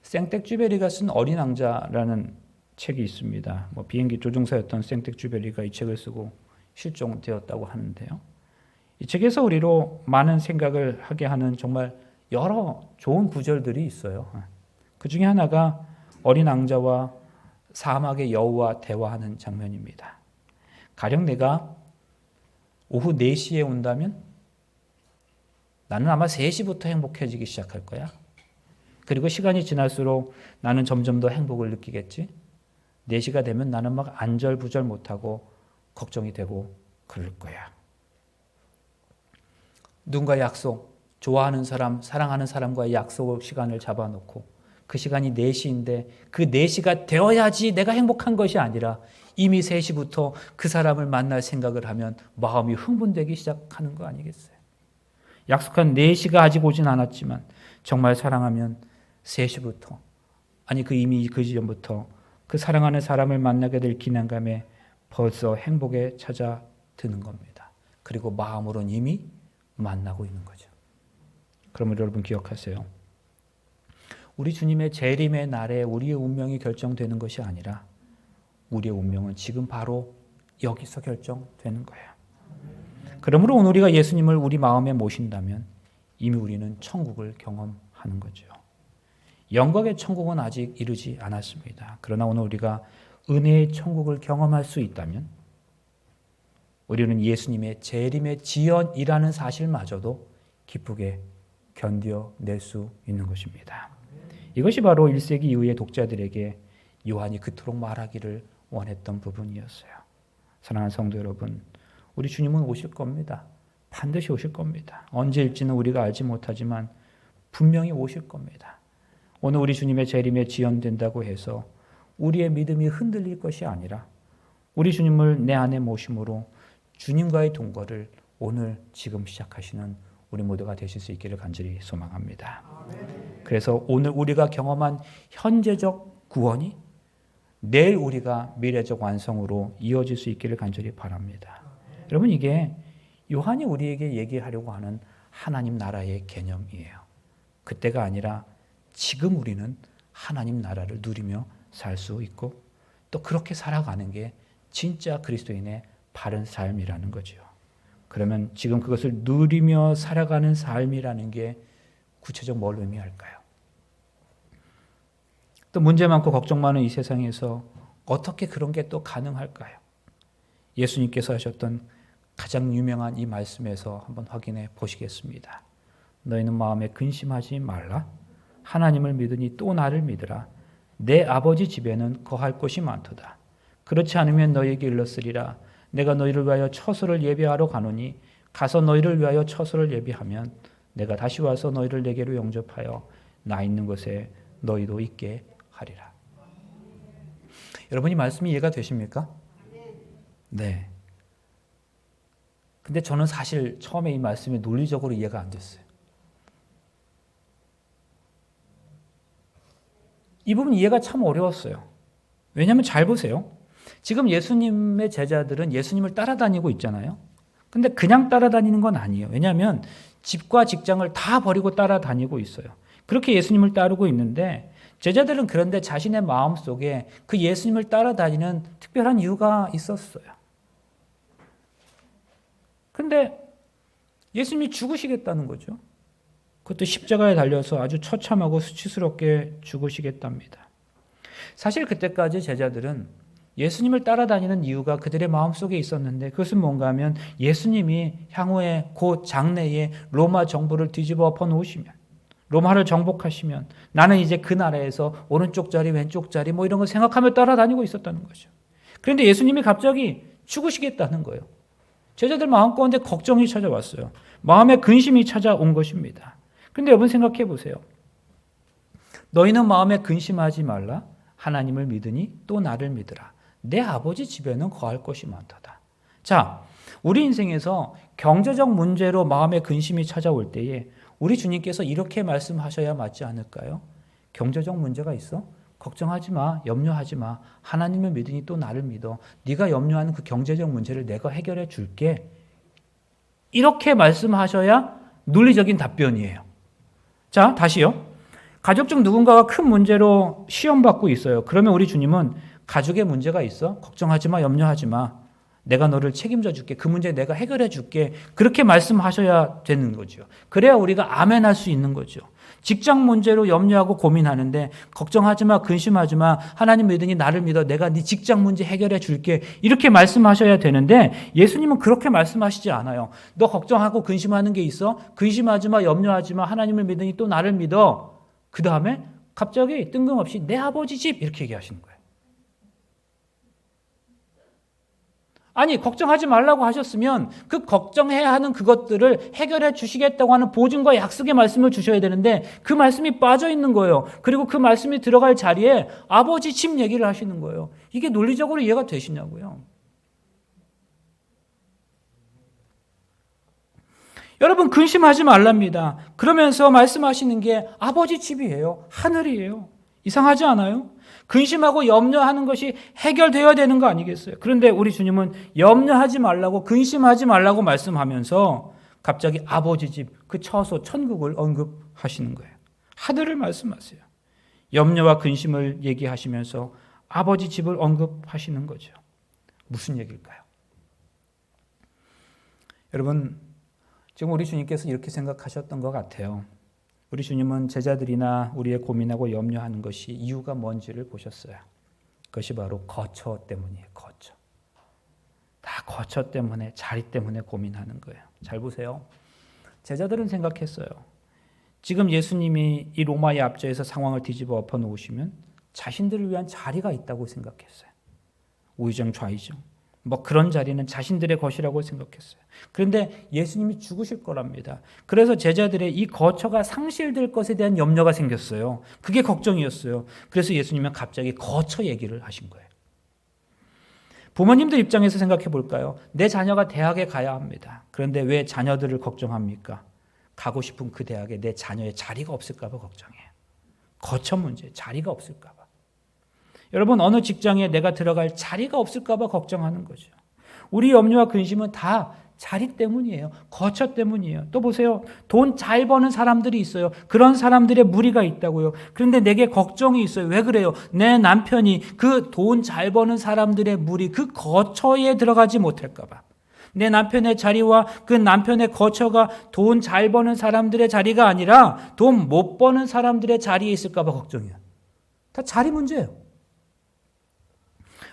생텍쥐베리가 쓴 어린 왕자라는 책이 있습니다. 비행기 조종사였던 생텍쥐베리가 이 책을 쓰고 실종되었다고 하는데요. 이 책에서 우리로 많은 생각을 하게 하는 정말 여러 좋은 구절들이 있어요. 그 중에 하나가 어린 왕자와 사막의 여우와 대화하는 장면입니다. 가령 내가 오후 4시에 온다면 나는 아마 3시부터 행복해지기 시작할 거야. 그리고 시간이 지날수록 나는 점점 더 행복을 느끼겠지. 4시가 되면 나는 막 안절부절 못하고 걱정이 되고 그럴 거야. 누군가 약속, 좋아하는 사람, 사랑하는 사람과의 약속 시간을 잡아놓고 그 시간이 4시인데 그 4시가 되어야지 내가 행복한 것이 아니라 이미 3시부터 그 사람을 만날 생각을 하면 마음이 흥분되기 시작하는 거 아니겠어요? 약속한 4시가 아직 오진 않았지만 정말 사랑하면 3시부터, 아니 이미 그 전부터 그 사랑하는 사람을 만나게 될 기념감에 벌써 행복에 찾아드는 겁니다. 그리고 마음으로는 이미 만나고 있는 거죠. 그러면 여러분 기억하세요. 우리 주님의 재림의 날에 우리의 운명이 결정되는 것이 아니라 우리의 운명은 지금 바로 여기서 결정되는 거예요. 그러므로 오늘 우리가 예수님을 우리 마음에 모신다면 이미 우리는 천국을 경험하는 거죠. 영광의 천국은 아직 이르지 않았습니다. 그러나 오늘 우리가 은혜의 천국을 경험할 수 있다면 우리는 예수님의 재림의 지연이라는 사실마저도 기쁘게 견뎌낼 수 있는 것입니다. 이것이 바로 1세기 이후의 독자들에게 요한이 그토록 말하기를 원했던 부분이었어요. 사랑하는 성도 여러분, 우리 주님은 오실 겁니다. 반드시 오실 겁니다. 언제일지는 우리가 알지 못하지만 분명히 오실 겁니다. 오늘 우리 주님의 재림에 지연된다고 해서 우리의 믿음이 흔들릴 것이 아니라 우리 주님을 내 안에 모심으로 주님과의 동거를 오늘 지금 시작하시는 우리 모두가 되실 수 있기를 간절히 소망합니다. 그래서 오늘 우리가 경험한 현재적 구원이 내일 우리가 미래적 완성으로 이어질 수 있기를 간절히 바랍니다. 여러분, 이게 요한이 우리에게 얘기하려고 하는 하나님 나라의 개념이에요. 그때가 아니라 지금 우리는 하나님 나라를 누리며 살 수 있고 또 그렇게 살아가는 게 진짜 그리스도인의 바른 삶이라는 거죠. 그러면 지금 그것을 누리며 살아가는 삶이라는 게 구체적 뭘 의미할까요? 또 문제 많고 걱정 많은 이 세상에서 어떻게 그런 게 또 가능할까요? 예수님께서 하셨던 가장 유명한 이 말씀에서 한번 확인해 보시겠습니다. 너희는 마음에 근심하지 말라. 하나님을 믿으니 또 나를 믿으라. 내 아버지 집에는 거할 곳이 많도다. 그렇지 않으면 너희에게 일렀으리라. 내가 너희를 위하여 처소를 예비하러 가노니 가서 너희를 위하여 처소를 예비하면 내가 다시 와서 너희를 내게로 영접하여 나 있는 곳에 너희도 있게 하리라. 여러분, 이 말씀이 이해가 되십니까? 네. 근데 저는 사실 처음에 이 말씀이 논리적으로 이해가 안 됐어요. 이 부분 이해가 참 어려웠어요. 왜냐하면 잘 보세요. 지금 예수님의 제자들은 예수님을 따라다니고 있잖아요. 근데 그냥 따라다니는 건 아니에요. 왜냐하면 집과 직장을 다 버리고 따라다니고 있어요. 그렇게 예수님을 따르고 있는데 제자들은 그런데 자신의 마음속에 그 예수님을 따라다니는 특별한 이유가 있었어요. 근데 예수님이 죽으시겠다는 거죠. 그것도 십자가에 달려서 아주 처참하고 수치스럽게 죽으시겠답니다. 사실 그때까지 제자들은 예수님을 따라다니는 이유가 그들의 마음속에 있었는데 그것은 뭔가 하면 예수님이 향후에 곧 장래에 로마 정부를 뒤집어 엎어 놓으시면, 로마를 정복하시면 나는 이제 그 나라에서 오른쪽 자리 왼쪽 자리 뭐 이런 거 생각하며 따라다니고 있었다는 거죠. 그런데 예수님이 갑자기 죽으시겠다는 거예요. 제자들 마음 가운데 걱정이 찾아왔어요. 마음에 근심이 찾아온 것입니다. 그런데 여러분 생각해 보세요. 너희는 마음에 근심하지 말라. 하나님을 믿으니 또 나를 믿으라. 내 아버지 집에는 거할 것이 많도다. 자, 우리 인생에서 경제적 문제로 마음에 근심이 찾아올 때에 우리 주님께서 이렇게 말씀하셔야 맞지 않을까요? 경제적 문제가 있어? 걱정하지 마. 염려하지 마. 하나님을 믿으니 또 나를 믿어. 네가 염려하는 그 경제적 문제를 내가 해결해 줄게. 이렇게 말씀하셔야 논리적인 답변이에요. 자, 다시요. 가족 중 누군가가 큰 문제로 시험받고 있어요. 그러면 우리 주님은 가족에 문제가 있어? 걱정하지 마. 염려하지 마. 내가 너를 책임져 줄게. 그 문제 내가 해결해 줄게. 그렇게 말씀하셔야 되는 거죠. 그래야 우리가 아멘 할 수 있는 거죠. 직장 문제로 염려하고 고민하는데 걱정하지 마, 근심하지 마. 하나님 믿으니 나를 믿어. 내가 네 직장 문제 해결해 줄게. 이렇게 말씀하셔야 되는데 예수님은 그렇게 말씀하시지 않아요. 너 걱정하고 근심하는 게 있어? 근심하지 마, 염려하지 마. 하나님을 믿으니 또 나를 믿어. 그 다음에 갑자기 뜬금없이 내 아버지 집 이렇게 얘기하시는 거예요. 아니, 걱정하지 말라고 하셨으면 그 걱정해야 하는 그것들을 해결해 주시겠다고 하는 보증과 약속의 말씀을 주셔야 되는데 그 말씀이 빠져 있는 거예요. 그리고 그 말씀이 들어갈 자리에 아버지 집 얘기를 하시는 거예요. 이게 논리적으로 이해가 되시냐고요. 여러분, 근심하지 말랍니다. 그러면서 말씀하시는 게 아버지 집이에요. 하늘이에요. 이상하지 않아요? 근심하고 염려하는 것이 해결되어야 되는 거 아니겠어요? 그런데 우리 주님은 염려하지 말라고 근심하지 말라고 말씀하면서 갑자기 아버지 집, 그 처소 천국을 언급하시는 거예요. 하늘을 말씀하세요. 염려와 근심을 얘기하시면서 아버지 집을 언급하시는 거죠. 무슨 얘기일까요? 여러분, 지금 우리 주님께서 이렇게 생각하셨던 것 같아요. 우리 주님은 제자들이나 우리의 고민하고 염려하는 것이 이유가 뭔지를 보셨어요. 그것이 바로 거처 때문이에요. 거처. 다 거처 때문에, 자리 때문에 고민하는 거예요. 잘 보세요. 제자들은 생각했어요. 지금 예수님이 이 로마의 압제에서 상황을 뒤집어 엎어 놓으시면 자신들을 위한 자리가 있다고 생각했어요. 우의정 좌의정. 뭐 그런 자리는 자신들의 것이라고 생각했어요. 그런데 예수님이 죽으실 거랍니다. 그래서 제자들의 이 거처가 상실될 것에 대한 염려가 생겼어요. 그게 걱정이었어요. 그래서 예수님은 갑자기 거처 얘기를 하신 거예요. 부모님들 입장에서 생각해 볼까요? 내 자녀가 대학에 가야 합니다. 그런데 왜 자녀들을 걱정합니까? 가고 싶은 그 대학에 내 자녀의 자리가 없을까 봐 걱정해요. 거처 문제, 자리가 없을까 봐. 여러분, 어느 직장에 내가 들어갈 자리가 없을까 봐 걱정하는 거죠. 우리 염려와 근심은 다 자리 때문이에요. 거처 때문이에요. 또 보세요. 돈 잘 버는 사람들이 있어요. 그런 사람들의 무리가 있다고요. 그런데 내게 걱정이 있어요. 왜 그래요? 내 남편이 그 돈 잘 버는 사람들의 무리, 그 거처에 들어가지 못할까 봐. 내 남편의 자리와 그 남편의 거처가 돈 잘 버는 사람들의 자리가 아니라 돈 못 버는 사람들의 자리에 있을까 봐 걱정이에요. 다 자리 문제예요.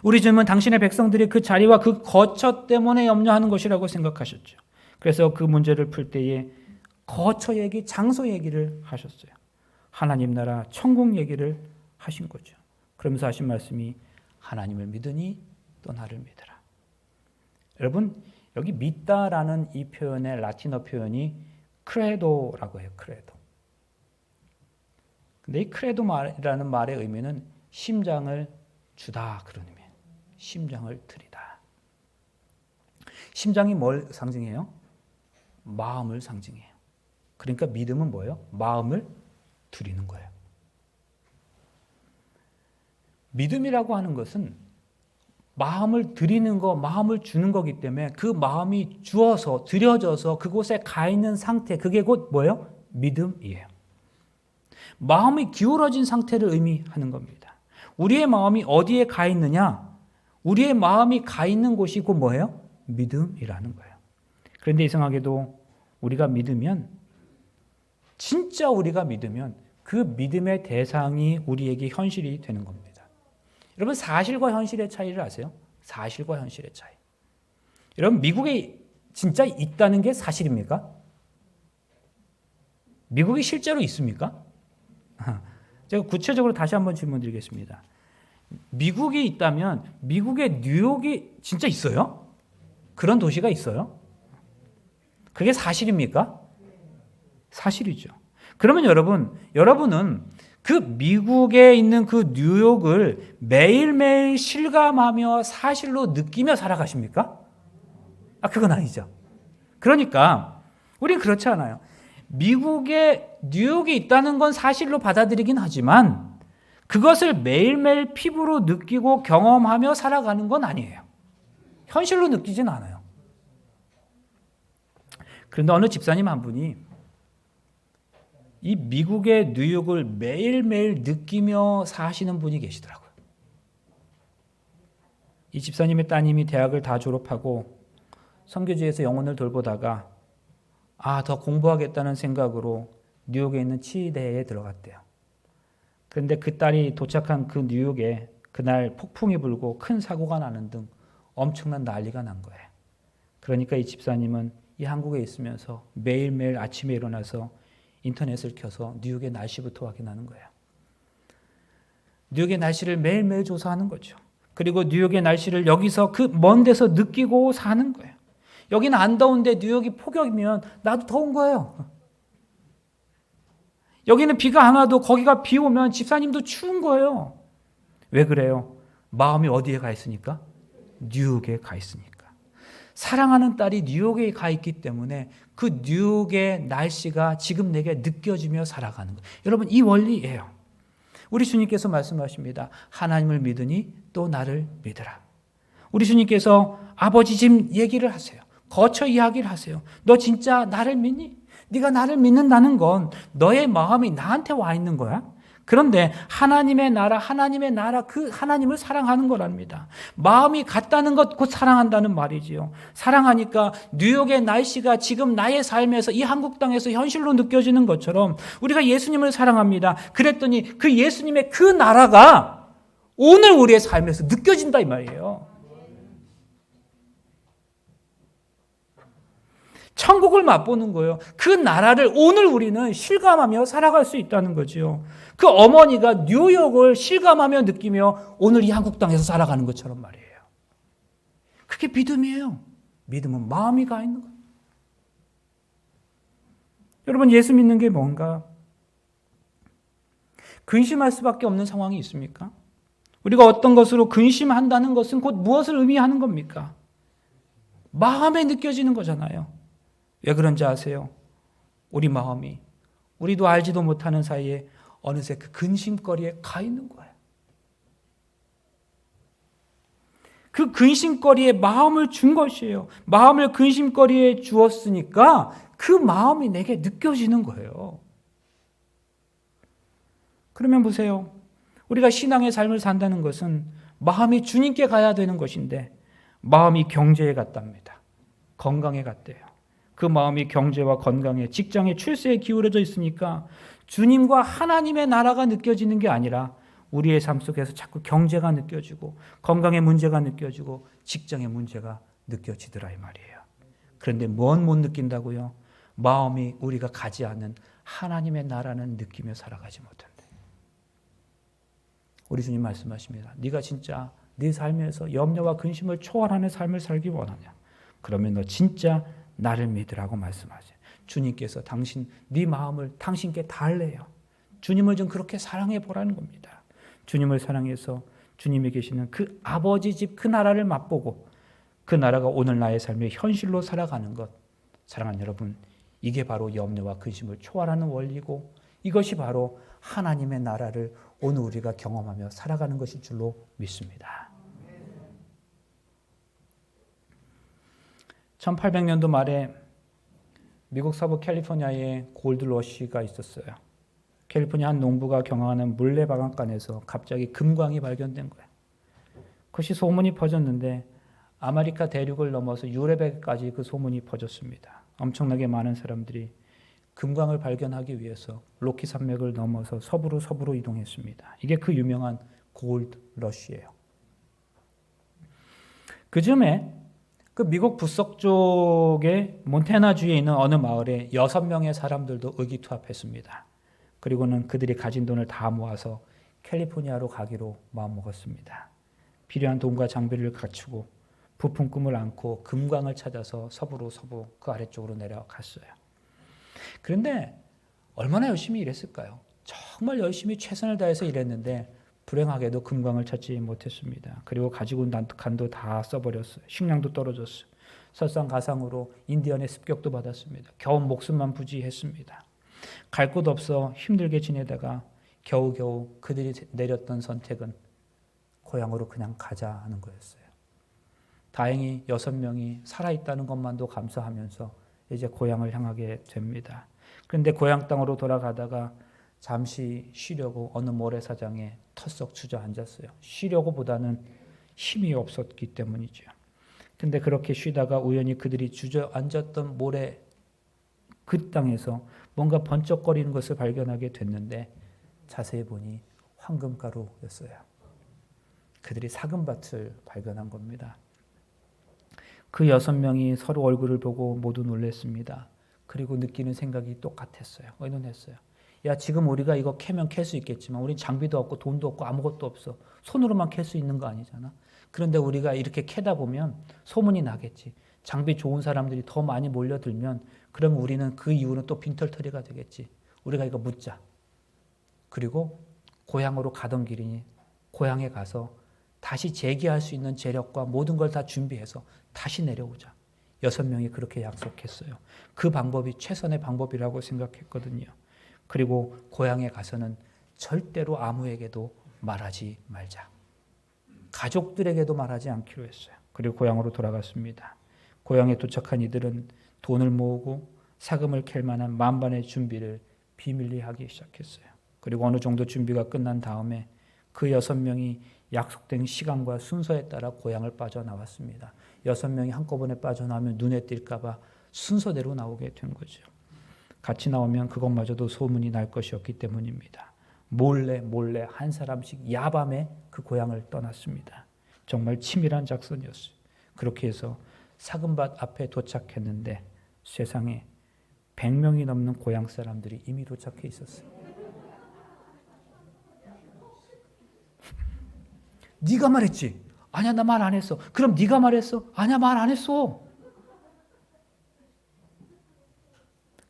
우리 주님은 당신의 백성들이 그 자리와 그 거처 때문에 염려하는 것이라고 생각하셨죠. 그래서 그 문제를 풀 때에 거처 얘기, 장소 얘기를 하셨어요. 하나님 나라, 천국 얘기를 하신 거죠. 그러면서 하신 말씀이 하나님을 믿으니 또 나를 믿으라. 여러분, 여기 믿다라는 이 표현의 라틴어 표현이 크레도라고 해요. 크레도. 근데 이 크레도라는 말의 의미는 심장을 주다 그런 의미예요. 심장을 드리다. 심장이 뭘 상징해요? 마음을 상징해요. 그러니까 믿음은 뭐예요? 마음을 드리는 거예요. 믿음이라고 하는 것은 마음을 드리는 거, 마음을 주는 거기 때문에 그 마음이 주어서, 드려져서 그곳에 가 있는 상태, 그게 곧 뭐예요? 믿음이에요. 마음이 기울어진 상태를 의미하는 겁니다. 우리의 마음이 어디에 가 있느냐? 우리의 마음이 가 있는 곳이 곧 뭐예요? 믿음이라는 거예요. 그런데 이상하게도 우리가 믿으면, 진짜 우리가 믿으면 그 믿음의 대상이 우리에게 현실이 되는 겁니다. 여러분, 사실과 현실의 차이를 아세요? 사실과 현실의 차이. 여러분, 미국에 진짜 있다는 게 사실입니까? 미국이 실제로 있습니까? 제가 구체적으로 다시 한번 질문 드리겠습니다. 미국이 있다면 미국의 뉴욕이 진짜 있어요? 그런 도시가 있어요? 그게 사실입니까? 사실이죠. 그러면 여러분은 그 미국에 있는 그 뉴욕을 매일매일 실감하며 사실로 느끼며 살아가십니까? 그건 아니죠. 그러니까 우린 그렇지 않아요. 미국에 뉴욕이 있다는 건 사실로 받아들이긴 하지만 그것을 매일매일 피부로 느끼고 경험하며 살아가는 건 아니에요. 현실로 느끼진 않아요. 그런데 어느 집사님 한 분이 이 미국의 뉴욕을 매일매일 느끼며 사시는 분이 계시더라고요. 이 집사님의 따님이 대학을 다 졸업하고 선교지에서 영혼을 돌보다가 더 공부하겠다는 생각으로 뉴욕에 있는 치대에 들어갔대요. 그런데 그 딸이 도착한 그 뉴욕에 그날 폭풍이 불고 큰 사고가 나는 등 엄청난 난리가 난 거예요. 그러니까 이 집사님은 이 한국에 있으면서 매일매일 아침에 일어나서 인터넷을 켜서 뉴욕의 날씨부터 확인하는 거예요. 뉴욕의 날씨를 매일매일 조사하는 거죠. 그리고 뉴욕의 날씨를 여기서 그 먼 데서 느끼고 사는 거예요. 여기는 안 더운데 뉴욕이 폭염이면 나도 더운 거예요. 여기는 비가 안 와도 거기가 비 오면 집사님도 추운 거예요. 왜 그래요? 마음이 어디에 가 있으니까? 뉴욕에 가 있으니까. 사랑하는 딸이 뉴욕에 가 있기 때문에 그 뉴욕의 날씨가 지금 내게 느껴지며 살아가는 거예요. 여러분, 이 원리예요. 우리 주님께서 말씀하십니다. 하나님을 믿으니 또 나를 믿으라. 우리 주님께서 아버지 집 얘기를 하세요. 거쳐 이야기를 하세요. 너 진짜 나를 믿니? 네가 나를 믿는다는 건 너의 마음이 나한테 와 있는 거야. 그런데 하나님의 나라 그 하나님을 사랑하는 거랍니다. 마음이 같다는 것 곧 사랑한다는 말이지요. 사랑하니까 뉴욕의 날씨가 지금 나의 삶에서 이 한국 땅에서 현실로 느껴지는 것처럼 우리가 예수님을 사랑합니다. 그랬더니 그 예수님의 그 나라가 오늘 우리의 삶에서 느껴진다 이 말이에요. 천국을 맛보는 거예요. 그 나라를 오늘 우리는 실감하며 살아갈 수 있다는 거지요. 그 어머니가 뉴욕을 실감하며 느끼며 오늘 이 한국 땅에서 살아가는 것처럼 말이에요. 그게 믿음이에요. 믿음은 마음이 가 있는 거예요. 여러분, 예수 믿는 게 뭔가? 근심할 수밖에 없는 상황이 있습니까? 우리가 어떤 것으로 근심한다는 것은 곧 무엇을 의미하는 겁니까? 마음에 느껴지는 거잖아요. 왜 그런지 아세요? 우리 마음이 우리도 알지도 못하는 사이에 어느새 그 근심거리에 가 있는 거예요. 그 근심거리에 마음을 준 것이에요. 마음을 근심거리에 주었으니까 그 마음이 내게 느껴지는 거예요. 그러면 보세요. 우리가 신앙의 삶을 산다는 것은 마음이 주님께 가야 되는 것인데 마음이 경제에 갔답니다. 건강에 갔대요. 그 마음이 경제와 건강에, 직장에, 출세에 기울어져 있으니까 주님과 하나님의 나라가 느껴지는 게 아니라 우리의 삶 속에서 자꾸 경제가 느껴지고 건강의 문제가 느껴지고 직장의 문제가 느껴지더라 이 말이에요. 그런데 뭔 못 느낀다고요? 마음이 우리가 가지 않는 하나님의 나라는 느끼며 살아가지 못한다. 우리 주님 말씀하십니다. 네가 진짜 네 삶에서 염려와 근심을 초월하는 삶을 살기 원하냐? 그러면 너 진짜 나를 믿으라고 말씀하세요. 주님께서 네 마음을 당신께 달래요. 주님을 좀 그렇게 사랑해 보라는 겁니다. 주님을 사랑해서 주님이 계시는 그 아버지 집 그 나라를 맛보고 그 나라가 오늘 나의 삶의 현실로 살아가는 것. 사랑하는 여러분, 이게 바로 염려와 근심을 초월하는 원리고 이것이 바로 하나님의 나라를 오늘 우리가 경험하며 살아가는 것일 줄로 믿습니다. 1800년도 말에 미국 서부 캘리포니아에 골드러시가 있었어요. 캘리포니아 한 농부가 경영하는 물레방앗간에서 갑자기 금광이 발견된 거예요. 그것이 소문이 퍼졌는데 아메리카 대륙을 넘어서 유럽에까지 그 소문이 퍼졌습니다. 엄청나게 많은 사람들이 금광을 발견하기 위해서 로키 산맥을 넘어서 서부로 이동했습니다. 이게 그 유명한 골드러시예요. 그 즈음에 그 미국 북서쪽의 몬태나주에 있는 어느 마을에 6명의 사람들도 의기투합했습니다. 그리고는 그들이 가진 돈을 다 모아서 캘리포니아로 가기로 마음먹었습니다. 필요한 돈과 장비를 갖추고 부푼 꿈을 안고 금광을 찾아서 서부 그 아래쪽으로 내려갔어요. 그런데 얼마나 열심히 일했을까요? 정말 열심히 최선을 다해서 일했는데 불행하게도 금광을 찾지 못했습니다. 그리고 가지고 온 간도 다 써버렸어요. 식량도 떨어졌어요. 설상가상으로 인디언의 습격도 받았습니다. 겨우 목숨만 부지했습니다. 갈 곳 없어 힘들게 지내다가 겨우겨우 그들이 내렸던 선택은 고향으로 그냥 가자 하는 거였어요. 다행히 6명이 살아있다는 것만도 감사하면서 이제 고향을 향하게 됩니다. 그런데 고향 땅으로 돌아가다가 잠시 쉬려고 어느 모래사장에 털썩 주저앉았어요. 쉬려고 보다는 힘이 없었기 때문이죠. 근데 그렇게 쉬다가 우연히 그들이 주저앉았던 모래 그 땅에서 뭔가 번쩍거리는 것을 발견하게 됐는데 자세히 보니 황금가루였어요. 그들이 사금밭을 발견한 겁니다. 그 6명이 서로 얼굴을 보고 모두 놀랐습니다. 그리고 느끼는 생각이 똑같았어요. 의논했어요. 야, 지금 우리가 이거 캐면 캘 수 있겠지만 우린 장비도 없고 돈도 없고 아무것도 없어. 손으로만 캘 수 있는 거 아니잖아. 그런데 우리가 이렇게 캐다 보면 소문이 나겠지. 장비 좋은 사람들이 더 많이 몰려들면 그러면 우리는 그 이후는 또 빈털터리가 되겠지. 우리가 이거 묻자. 그리고 고향으로 가던 길이니 고향에 가서 다시 재기할 수 있는 재력과 모든 걸 다 준비해서 다시 내려오자. 6명이 그렇게 약속했어요. 그 방법이 최선의 방법이라고 생각했거든요. 그리고 고향에 가서는 절대로 아무에게도 말하지 말자. 가족들에게도 말하지 않기로 했어요. 그리고 고향으로 돌아갔습니다. 고향에 도착한 이들은 돈을 모으고 사금을 캘 만한 만반의 준비를 비밀리 하기 시작했어요. 그리고 어느 정도 준비가 끝난 다음에 그 6명이 약속된 시간과 순서에 따라 고향을 빠져나왔습니다. 6명이 한꺼번에 빠져나오면 눈에 띌까 봐 순서대로 나오게 된 거죠. 같이 나오면 그것마저도 소문이 날 것이었기 때문입니다. 몰래 한 사람씩 야밤에 그 고향을 떠났습니다. 정말 치밀한 작전이었어요. 그렇게 해서 사금밭 앞에 도착했는데 세상에 100명이 넘는 고향 사람들이 이미 도착해 있었어요. 네가 말했지? 아니야, 나 말 안 했어. 그럼 네가 말했어? 아니야, 말 안 했어.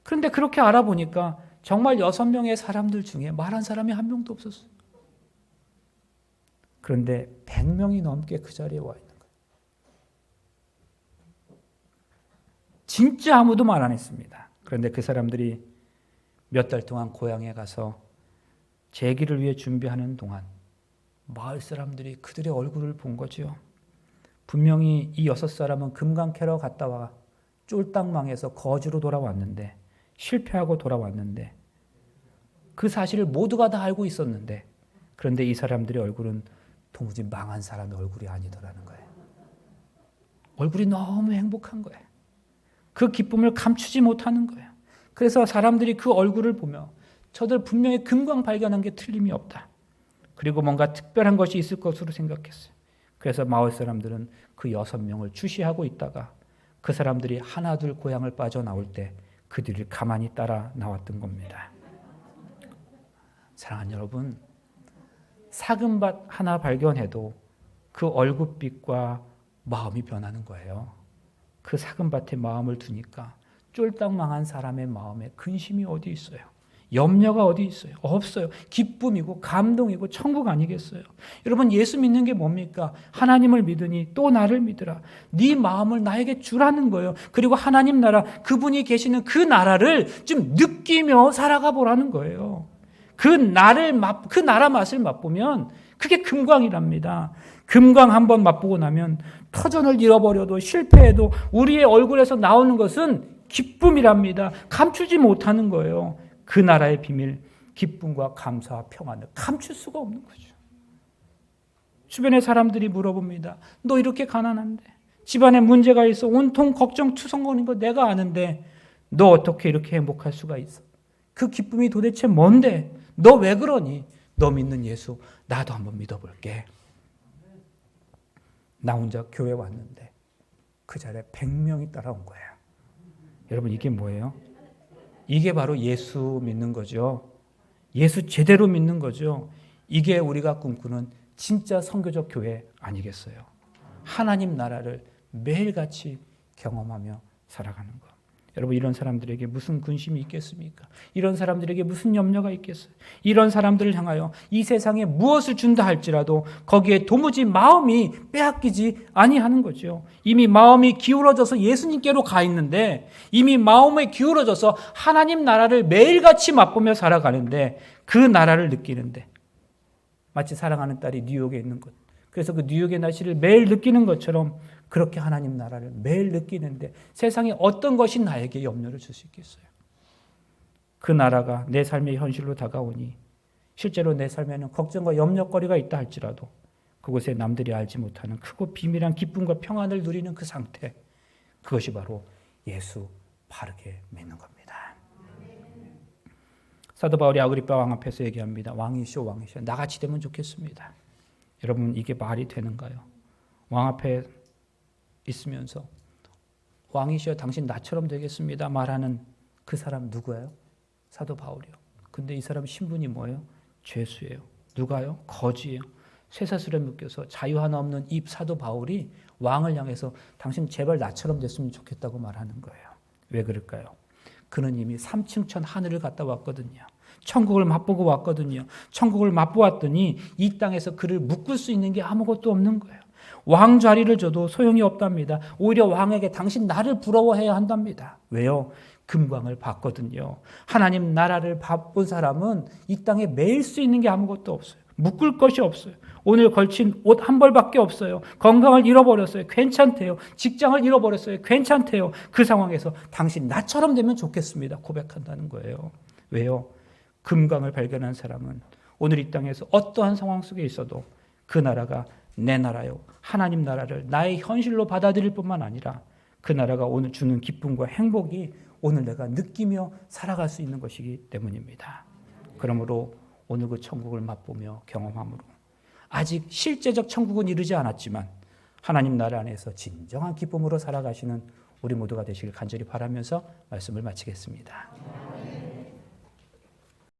그런데 그렇게 알아보니까 정말 6명의 사람들 중에 말한 사람이 한 명도 없었어요. 그런데 100명이 넘게 그 자리에 와 있는 거예요. 진짜 아무도 말 안 했습니다. 그런데 그 사람들이 몇 달 동안 고향에 가서 재기를 위해 준비하는 동안 마을 사람들이 그들의 얼굴을 본 거죠. 분명히 이 6사람은 금강 캐러 갔다 와 쫄딱 망해서 거지로 돌아왔는데 실패하고 돌아왔는데 그 사실을 모두가 다 알고 있었는데 그런데 이 사람들의 얼굴은 도무지 망한 사람의 얼굴이 아니더라는 거예요. 얼굴이 너무 행복한 거예요. 그 기쁨을 감추지 못하는 거예요. 그래서 사람들이 그 얼굴을 보며 저들 분명히 금광 발견한 게 틀림이 없다. 그리고 뭔가 특별한 것이 있을 것으로 생각했어요. 그래서 마을 사람들은 그 6명을 주시하고 있다가 그 사람들이 하나둘 고향을 빠져나올 때 그들을 가만히 따라 나왔던 겁니다. 사랑하는 여러분, 사금밭 하나 발견해도 그 얼굴빛과 마음이 변하는 거예요. 그 사금밭에 마음을 두니까 쫄딱 망한 사람의 마음에 근심이 어디 있어요? 염려가 어디 있어요? 없어요. 기쁨이고 감동이고 천국 아니겠어요? 여러분, 예수 믿는 게 뭡니까? 하나님을 믿으니 또 나를 믿으라. 네 마음을 나에게 주라는 거예요. 그리고 하나님 나라, 그분이 계시는 그 나라를 좀 느끼며 살아가 보라는 거예요. 그 나라 맛을 맛보면 그게 금광이랍니다. 금광 한번 맛보고 나면 터전을 잃어버려도 실패해도 우리의 얼굴에서 나오는 것은 기쁨이랍니다. 감추지 못하는 거예요. 그 나라의 비밀, 기쁨과 감사와 평안을 감출 수가 없는 거죠. 주변의 사람들이 물어봅니다. 너 이렇게 가난한데, 집안에 문제가 있어, 온통 걱정 투성거리는 거 내가 아는데 너 어떻게 이렇게 행복할 수가 있어? 그 기쁨이 도대체 뭔데? 너 왜 그러니? 너 믿는 예수 나도 한번 믿어볼게. 나 혼자 교회 왔는데 그 자리에 100명이 따라온 거예요. 여러분, 이게 뭐예요? 이게 바로 예수 믿는 거죠. 예수 제대로 믿는 거죠. 이게 우리가 꿈꾸는 진짜 선교적 교회 아니겠어요? 하나님 나라를 매일같이 경험하며 살아가는 것. 여러분, 이런 사람들에게 무슨 근심이 있겠습니까? 이런 사람들에게 무슨 염려가 있겠어요? 이런 사람들을 향하여 이 세상에 무엇을 준다 할지라도 거기에 도무지 마음이 빼앗기지 아니하는 거죠. 이미 마음이 기울어져서 예수님께로 가 있는데, 이미 마음이 기울어져서 하나님 나라를 매일같이 맛보며 살아가는데, 그 나라를 느끼는데 마치 사랑하는 딸이 뉴욕에 있는 것, 그래서 그 뉴욕의 날씨를 매일 느끼는 것처럼 그렇게 하나님 나라를 매일 느끼는데 세상에 어떤 것이 나에게 염려를 줄 수 있겠어요? 그 나라가 내 삶의 현실로 다가오니 실제로 내 삶에는 걱정과 염려거리가 있다 할지라도 그곳에 남들이 알지 못하는 크고 비밀한 기쁨과 평안을 누리는 그 상태, 그것이 바로 예수 바르게 믿는 겁니다. 사도 바울이 아그리파 왕 앞에서 얘기합니다. 왕이시오, 왕이시오. 나같이 되면 좋겠습니다. 여러분, 이게 말이 되는가요? 왕 앞에 있으면서 왕이시여 당신 나처럼 되겠습니다 말하는 그 사람 누구예요? 사도 바울이요. 근데 이 사람 신분이 뭐예요? 죄수예요. 누가요? 거지예요. 쇠사슬에 묶여서 자유 하나 없는 이 사도 바울이 왕을 향해서 당신 제발 나처럼 됐으면 좋겠다고 말하는 거예요. 왜 그럴까요? 그는 이미 3층 천 하늘을 갔다 왔거든요. 천국을 맛보고 왔거든요. 천국을 맛보았더니 이 땅에서 그를 묶을 수 있는 게 아무것도 없는 거예요. 왕 자리를 줘도 소용이 없답니다. 오히려 왕에게 당신 나를 부러워해야 한답니다. 왜요? 금광을 봤거든요. 하나님 나라를 바쁜 사람은 이 땅에 매일 수 있는 게 아무것도 없어요. 묶을 것이 없어요. 오늘 걸친 옷 한 벌밖에 없어요. 건강을 잃어버렸어요. 괜찮대요. 직장을 잃어버렸어요. 괜찮대요. 그 상황에서 당신 나처럼 되면 좋겠습니다. 고백한다는 거예요. 왜요? 금광을 발견한 사람은 오늘 이 땅에서 어떠한 상황 속에 있어도 그 나라가 내 나라요, 하나님 나라를 나의 현실로 받아들일 뿐만 아니라 그 나라가 오늘 주는 기쁨과 행복이 오늘 내가 느끼며 살아갈 수 있는 것이기 때문입니다. 그러므로 오늘 그 천국을 맛보며 경험함으로 아직 실제적 천국은 이르지 않았지만 하나님 나라 안에서 진정한 기쁨으로 살아가시는 우리 모두가 되시길 간절히 바라면서 말씀을 마치겠습니다.